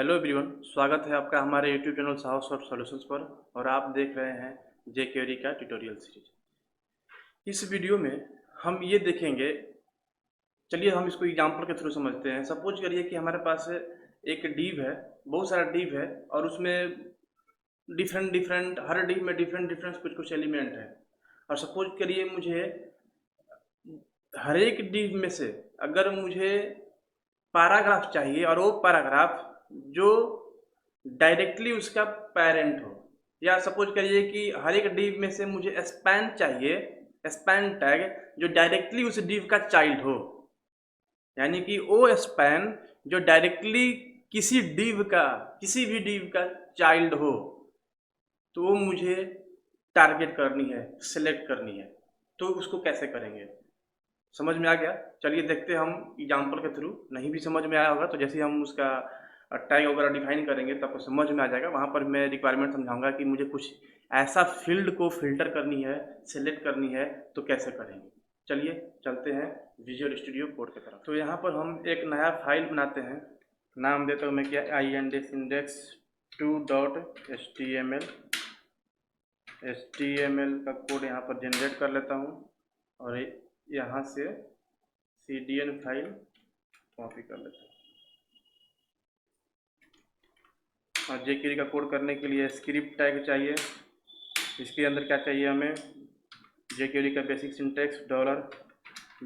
Hello everyone, स्वागत है आपका हमारे यूट्यूब चैनल साहस सॉफ्ट सॉल्यूशंस पर। और आप देख रहे हैं जे क्वेरी का ट्यूटोरियल सीरीज। इस वीडियो में हम ये देखेंगे, चलिए हम इसको एग्जांपल के थ्रू समझते हैं। सपोज करिए कि हमारे पास एक डिव है, बहुत सारा डिव है और उसमें डिफरेंट डिफरेंट हर डिव में डिफरेंट डिफरेंट कुछ कुछ एलिमेंट है। और सपोज करिए मुझे हर एक डिव में से अगर मुझे पैराग्राफ चाहिए और वो पैराग्राफ जो डायरेक्टली उसका पेरेंट हो, या सपोज करिए कि हर एक डिव में से मुझे स्पैन चाहिए, स्पैन टैग जो डायरेक्टली उस डिव का चाइल्ड हो, यानी कि वो स्पैन जो डायरेक्टली किसी डिव का, किसी भी डिव का चाइल्ड हो, तो वो मुझे टारगेट करनी है, सिलेक्ट करनी है। तो उसको कैसे करेंगे, समझ में आ गया? चलिए देखते हैं हम एग्जाम्पल के थ्रू। नहीं भी समझ में आया होगा तो जैसे हम उसका टैग वगैरह डिफाइन करेंगे तो आपको समझ में आ जाएगा। वहाँ पर मैं रिक्वायरमेंट समझाऊंगा कि मुझे कुछ ऐसा फील्ड को फिल्टर करनी है, सेलेक्ट करनी है, तो कैसे करेंगे। चलिए चलते हैं विजुअल स्टूडियो कोड की तरफ। तो यहाँ पर हम एक नया फाइल बनाते हैं, नाम देता हूँ मैं क्या, index2.html। HTML का कोड यहाँ पर जनरेट कर लेता हूँ और यहाँ से CDN फाइल कॉपी कर लेता हूँ। और jQuery का कोड करने के लिए स्क्रिप्ट टैग चाहिए। इसके अंदर क्या चाहिए हमें, jQuery का basic syntax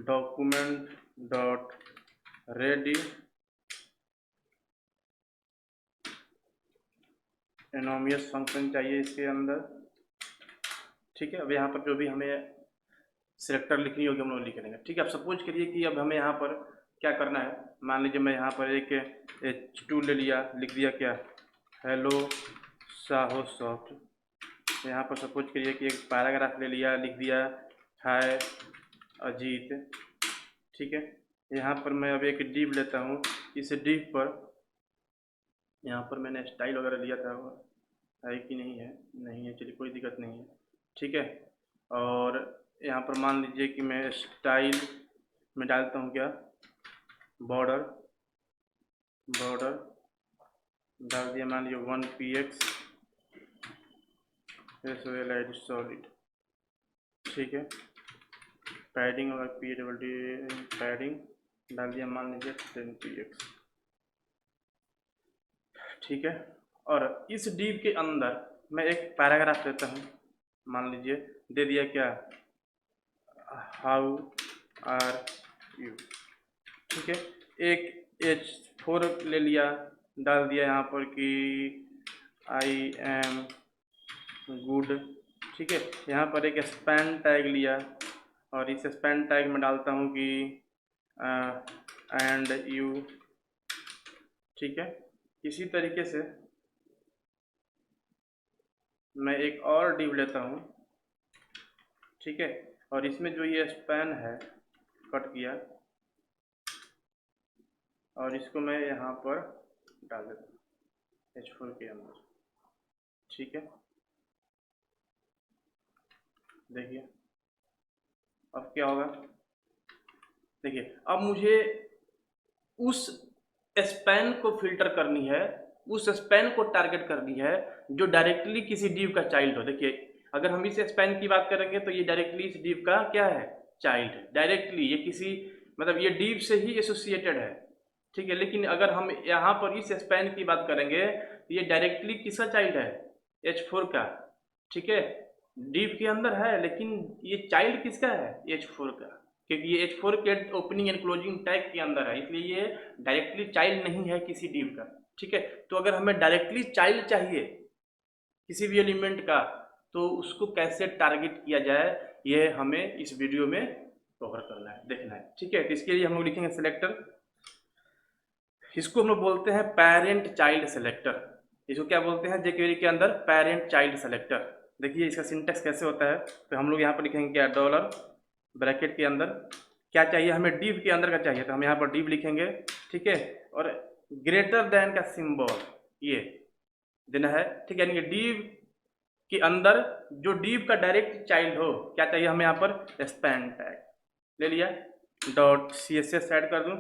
$document.ready anonymous function चाहिए इसके अंदर। ठीक है, अब यहाँ पर जो भी हमें सिलेक्टर लिखनी होगी हम लोग लिख लेंगे। ठीक है, अब सपोज करिए कि अब हमें यहाँ पर क्या करना है। मान लीजिए मैं यहाँ पर एक H2 ले लिया, लिख दिया क्या, हेलो साहो सॉफ्ट। यहाँ पर सपोज करिए कि एक पैराग्राफ ले लिया, लिख दिया हाय अजीत। ठीक है, यहाँ पर मैं अब एक डिव लेता हूँ। इस डिव पर यहाँ पर मैंने स्टाइल वगैरह लिया था, है कि नहीं है, नहीं है, चलिए कोई दिक्कत नहीं है। ठीक है, और यहाँ पर मान लीजिए कि मैं स्टाइल में डालता हूँ क्या, बॉर्डर, बॉर्डर डाल दिया, मान लीजिए 1px सॉलिड। ठीक है, पैडिंग और पैडिंग डाल दिया, मान लीजिए 10px। ठीक है, और इस डिव के अंदर मैं एक पैराग्राफ देता हूँ, मान लीजिए दे दिया क्या, हाउ आर यू। ठीक है, एक H4 ले लिया, डाल दिया यहाँ पर कि आई एम गुड। ठीक है, यहाँ पर एक स्पैन टैग लिया और इस स्पैन टैग में डालता हूँ कि एंड यू। ठीक है, इसी तरीके से मैं एक और डिव लेता हूँ। ठीक है, और इसमें जो ये स्पैन है कट किया और इसको मैं यहाँ पर डाल देता हूँ H4 के अंदर। ठीक है, देखिए अब क्या होगा, देखिए अब मुझे उस स्पैन को फिल्टर करनी है, उस स्पैन को टारगेट करनी है जो डायरेक्टली किसी डिव का चाइल्ड हो। देखिए अगर हम इस स्पैन की बात करेंगे तो ये डायरेक्टली इस डिव का क्या है, चाइल्ड है। डायरेक्टली ये किसी, मतलब ये डिव से ही एसोसिएटेड है। ठीक है, लेकिन अगर हम यहाँ पर इस स्पैन की बात करेंगे तो ये डायरेक्टली किसका चाइल्ड है, H4 का। ठीक है, डिव के अंदर है लेकिन ये चाइल्ड किसका है, H4 का, क्योंकि ये H4 के ओपनिंग एंड क्लोजिंग टैग के अंदर है, इसलिए ये डायरेक्टली चाइल्ड नहीं है किसी डिव का। ठीक है, तो अगर हमें डायरेक्टली चाइल्ड चाहिए किसी भी एलिमेंट का तो उसको कैसे टारगेट किया जाए, ये हमें इस वीडियो में कवर करना है, देखना है। ठीक है, तो इसके लिए हम लोग लिखेंगे सिलेक्टर, इसको हम लोग बोलते हैं पेरेंट चाइल्ड सेलेक्टर। इसको क्या बोलते हैं jQuery के अंदर, पेरेंट चाइल्ड सेलेक्टर। देखिए इसका सिंटेक्स कैसे होता है, तो हम लोग यहाँ पर लिखेंगे क्या, डॉलर ब्रैकेट के अंदर क्या चाहिए हमें, डिव के अंदर का चाहिए, तो हम यहाँ पर डिव लिखेंगे। ठीक है, और ग्रेटर देन का सिंबल ये देना है। ठीक है, यानी कि डिव के अंदर जो डिव का डायरेक्ट चाइल्ड हो, क्या चाहिए हमें यहाँ पर, स्पैन टैग ले लिया, डॉट CSS ऐड कर दूँ।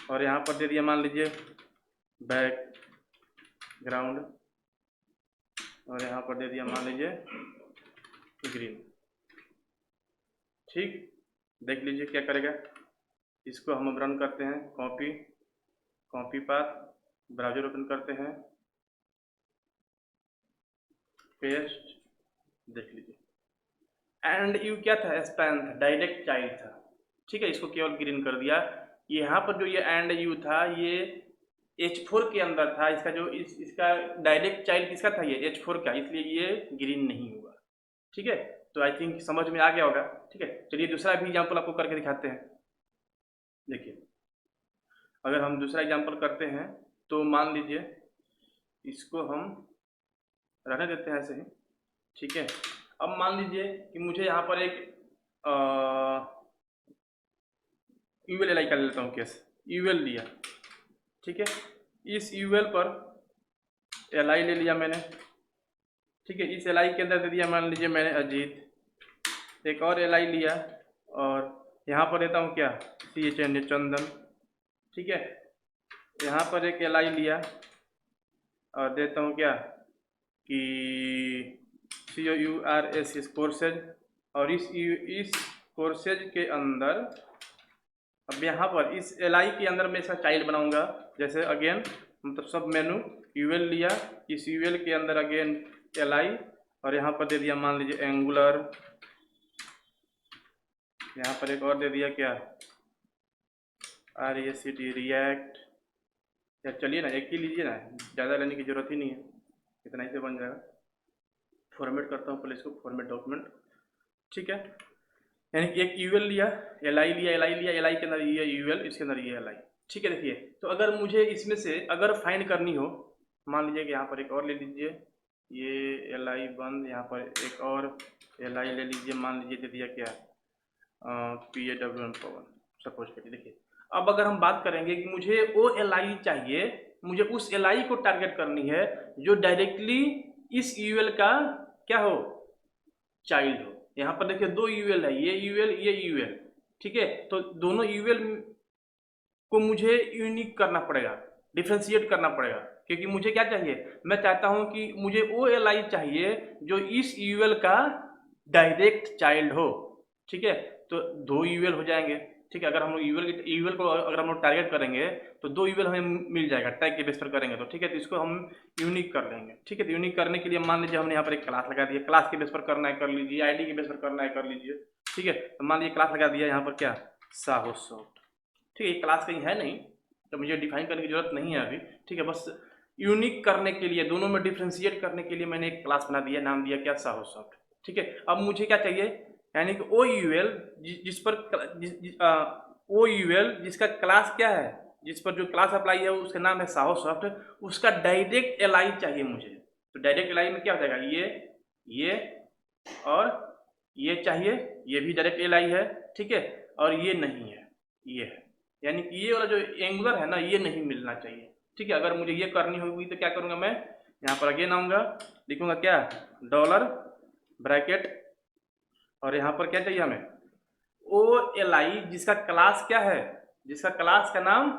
और यहाँ पर दे दिया मान लीजिए बैकग्राउंड, और यहाँ पर दे दिया मान लीजिए ग्रीन। ठीक, देख लीजिए क्या करेगा। इसको हम अब रन करते हैं, कॉपी पाथ, ब्राउज़र ओपन करते हैं, पेस्ट, देख लीजिए। एंड यू क्या था, स्पैन था, डायरेक्ट चाइल्ड था। ठीक है, इसको केवल ग्रीन कर दिया। यहाँ पर जो ये एंड यू था ये H4 के अंदर था, इसका जो इसका डायरेक्ट चाइल्ड किसका था, ये H4 का, इसलिए ये ग्रीन नहीं हुआ। ठीक है, तो आई थिंक समझ में आ गया होगा। ठीक है, चलिए दूसरा भी एग्जाम्पल आपको करके दिखाते हैं। देखिए, अगर हम दूसरा एग्जाम्पल करते हैं तो मान लीजिए इसको हम रहने देते हैं ऐसे ही। ठीक है, अब मान लीजिए कि मुझे यहाँ पर एक यूएल एल आई का ले लेता हूँ केस, यूएल लिया। ठीक है, इस यूएल पर एल आई ले लिया मैंने। ठीक है, इस एल आई के अंदर दे दिया मान लीजिए मैंने अजीत। एक और एल आई लिया और यहाँ पर देता हूँ क्या, CHN चंदन। ठीक है, यहाँ पर एक एल आई लिया और देता हूँ क्या कि COURS कोर्सेज। और इस कोर्सेज के अंदर अब यहाँ पर इस एल आई के अंदर मैं इसका चाइल्ड बनाऊंगा। जैसे अगेन मतलब सब मेनू यूएल लिया, इस यूएल के अंदर अगेन एल आई, और यहाँ पर दे दिया मान लीजिए एंगुलर। यहाँ पर एक और दे दिया क्या, REST रिएक्ट। यार चलिए ना, एक ही लीजिए ना, ज़्यादा लेने की ज़रूरत ही नहीं है, इतना ही से बन जाएगा। फॉर्मेट करता हूँ पहले इसको, फॉर्मेट डॉक्यूमेंट। ठीक है, यानी कि एक यूएल लिया, एल आई लिया, एल आई के अंदर ये यूएल, इसके अंदर ये एल आई। ठीक है, देखिए तो अगर मुझे इसमें से अगर फाइंड करनी हो, मान लीजिए कि यहाँ पर एक और ले लीजिए, ये एल आई बंद, यहाँ पर एक और एल आई ले लीजिए, मान लीजिए दे दिया क्या PAWM पवन, सपोज करिए। देखिए अब अगर हम बात करेंगे कि मुझे वो एल आई चाहिए, मुझे उस एल आई को टारगेट करनी है जो डायरेक्टली इस यूएल का क्या हो, चाइल्ड हो। यहाँ पर देखिए दो यूएल है, ये यूएल। ठीक है, तो दोनों यूएल को मुझे यूनिक करना पड़ेगा, डिफ्रेंशिएट करना पड़ेगा। क्योंकि मुझे क्या चाहिए, मैं चाहता हूं कि मुझे वो एल आई चाहिए जो इस यूएल का डायरेक्ट चाइल्ड हो। ठीक है, तो दो यूएल हो जाएंगे। ठीक है, अगर हम लोग यूएल को अगर हम लोग टारगेट करेंगे तो दो यूएल हमें मिल जाएगा, टैग के बेस पर करेंगे तो। ठीक है, तो इसको हम यूनिक कर लेंगे। ठीक है, तो यूनिक करने के लिए मान लीजिए हमने यहाँ पर एक क्लास लगा दिया, क्लास के बेस पर करना है कर लीजिए, आईडी के बेस पर करना है कर लीजिए। ठीक है, तो मान लीजिए क्लास लगा दिया यहाँ पर क्या, साहो सॉफ्ट। ठीक है, ये क्लास कहीं है नहीं तो मुझे डिफाइन करने की जरूरत नहीं है अभी। ठीक है, बस यूनिक करने के लिए, दोनों में डिफ्रेंशिएट करने के लिए मैंने एक क्लास बना दिया, नाम दिया क्या, साहो सॉफ्ट। ठीक है, अब मुझे क्या चाहिए, यानी कि ओ यूएल जिस पर ओ यूएल जिसका क्लास क्या है, जिस पर जो क्लास अप्लाई है उसका नाम है साहो सॉफ्ट, उसका डायरेक्ट एल आई चाहिए मुझे। तो डायरेक्ट एल आई में क्या हो जाएगा, ये और ये चाहिए, ये भी डायरेक्ट एल आई है। ठीक है, और ये नहीं है, ये है, यानी कि ये वाला जो एंगुलर है ना, ये नहीं मिलना चाहिए। ठीक है, अगर मुझे ये करनी होगी तो क्या करूँगा मैं, यहाँ पर अगेन आऊँगा, लिखूँगा क्या, डॉलर ब्रैकेट, और यहाँ पर क्या चाहिए हमें, ओ एल आई जिसका क्लास क्या है, जिसका क्लास का नाम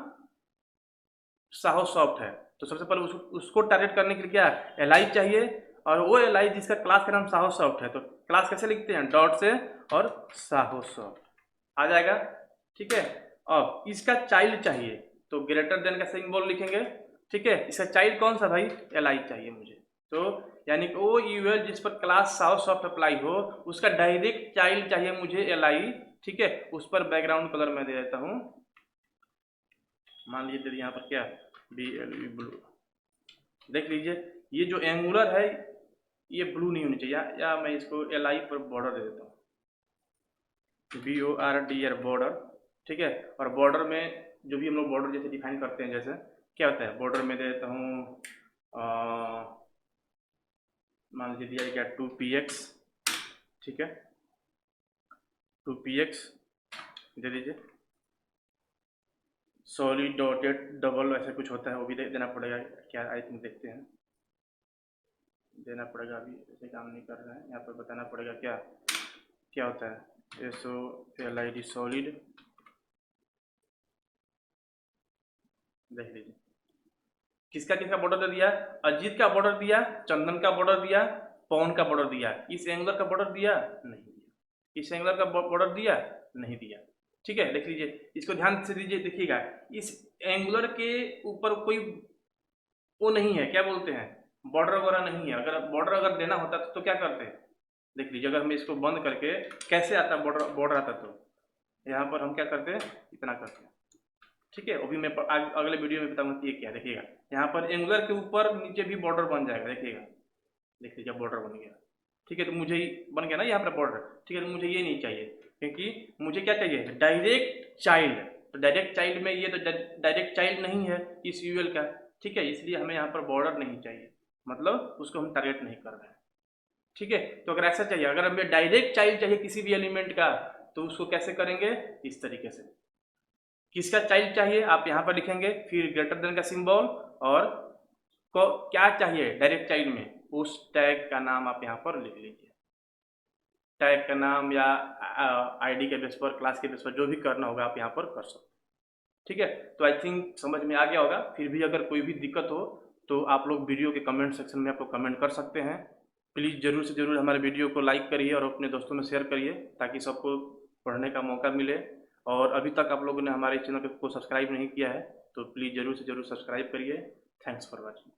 साहो सॉफ्ट है। तो सबसे पहले उसको टारगेट करने के लिए क्या एल आई चाहिए, और वो एल आई जिसका क्लास का नाम साहो सॉफ्ट है। तो क्लास कैसे लिखते हैं, डॉट से और साहो सॉफ्ट आ जाएगा। ठीक है, अब इसका चाइल्ड चाहिए तो ग्रेटर देन का सिंबल लिखेंगे। ठीक है, इसका चाइल्ड कौन सा भाई, एल आई चाहिए मुझे। तो यानी कि वो यूएल जिस पर क्लास साहो सॉफ्ट अप्लाई हो उसका डायरेक्ट चाइल्ड चाहिए मुझे एल आई। ठीक है, उस पर बैकग्राउंड कलर मैं दे देता हूँ, मान लीजिए यहाँ पर क्या, BLU ब्लू। देख लीजिए ये जो एंगुलर है ये ब्लू नहीं होनी चाहिए, या मैं इसको एल आई पर बॉर्डर दे देता हूँ, BORDR बॉर्डर। ठीक है, और बॉर्डर में जो भी हम लोग बॉर्डर जैसे डिफाइन करते हैं, जैसे क्या होता है, बॉर्डर में दे देता हूँ मान लीजिए दिया क्या 2px। ठीक है, 2px दे दीजिए, सॉलिड डॉटेड डबल ऐसा कुछ होता है, वो भी देना पड़ेगा क्या, आई थिंक देखते हैं, देना पड़ेगा, अभी ऐसे काम नहीं कर रहे हैं, यहाँ पर बताना पड़ेगा क्या क्या होता है, SOLID सॉलिड देख लीजिए, किसका किसका बॉर्डर दे दिया, अजीत का बॉर्डर दिया, चंदन का बॉर्डर दिया, पवन का बॉर्डर दिया, इस एंगुलर का बॉर्डर दिया नहीं दिया, इस एंगुलर का बॉर्डर दिया नहीं दिया। ठीक है, देख लीजिए, इसको ध्यान से दीजिए, देखिएगा इस एंगुलर के ऊपर कोई वो नहीं है, क्या बोलते हैं, बॉर्डर वगैरह नहीं है। अगर बॉर्डर अगर देना होता तो क्या करते हैं, देख लीजिए, अगर हम इसको बंद करके कैसे आता बॉर्डर, बॉर्डर आता तो यहाँ पर हम क्या करते हैं, इतना करते हैं। ठीक है, अभी मैं अगले वीडियो में बताऊंगा कि ये क्या, देखिएगा यहाँ पर एंगुलर के ऊपर नीचे भी बॉर्डर बन जाएगा, देखिएगा, देख लीजिए बॉर्डर बन गया। ठीक है, तो मुझे ही बन गया ना यहाँ पर बॉर्डर। ठीक है, तो मुझे ये नहीं चाहिए, क्योंकि मुझे क्या चाहिए, डायरेक्ट चाइल्ड। तो डायरेक्ट चाइल्ड में ये तो डायरेक्ट चाइल्ड नहीं है इस यूएल का। ठीक है, इसलिए हमें यहाँ पर बॉर्डर नहीं चाहिए, मतलब उसको हम टारगेट नहीं कर रहे हैं। ठीक है, तो अगर ऐसा चाहिए, अगर हमें डायरेक्ट चाइल्ड चाहिए किसी भी एलिमेंट का, तो उसको कैसे करेंगे, इस तरीके से। किसका चाइल्ड चाहिए आप यहाँ पर लिखेंगे, फिर ग्रेटर देन का सिंबल, और को क्या चाहिए डायरेक्ट चाइल्ड में, उस टैग का नाम आप यहाँ पर लिख लीजिए। टैग का नाम या आईडी के बेस पर, क्लास के बेस पर, जो भी करना होगा आप यहाँ पर कर सकते हैं। ठीक है, तो आई थिंक समझ में आ गया होगा। फिर भी अगर कोई भी दिक्कत हो तो आप लोग वीडियो के कमेंट सेक्शन में आपको कमेंट कर सकते हैं। प्लीज़ ज़रूर से ज़रूर हमारे वीडियो को लाइक करिए और अपने दोस्तों में शेयर करिए, ताकि सबको पढ़ने का मौका मिले। और अभी तक आप लोगों ने हमारे चैनल को सब्सक्राइब नहीं किया है तो प्लीज़ ज़रूर से ज़रूर सब्सक्राइब करिए। Thanks for watching.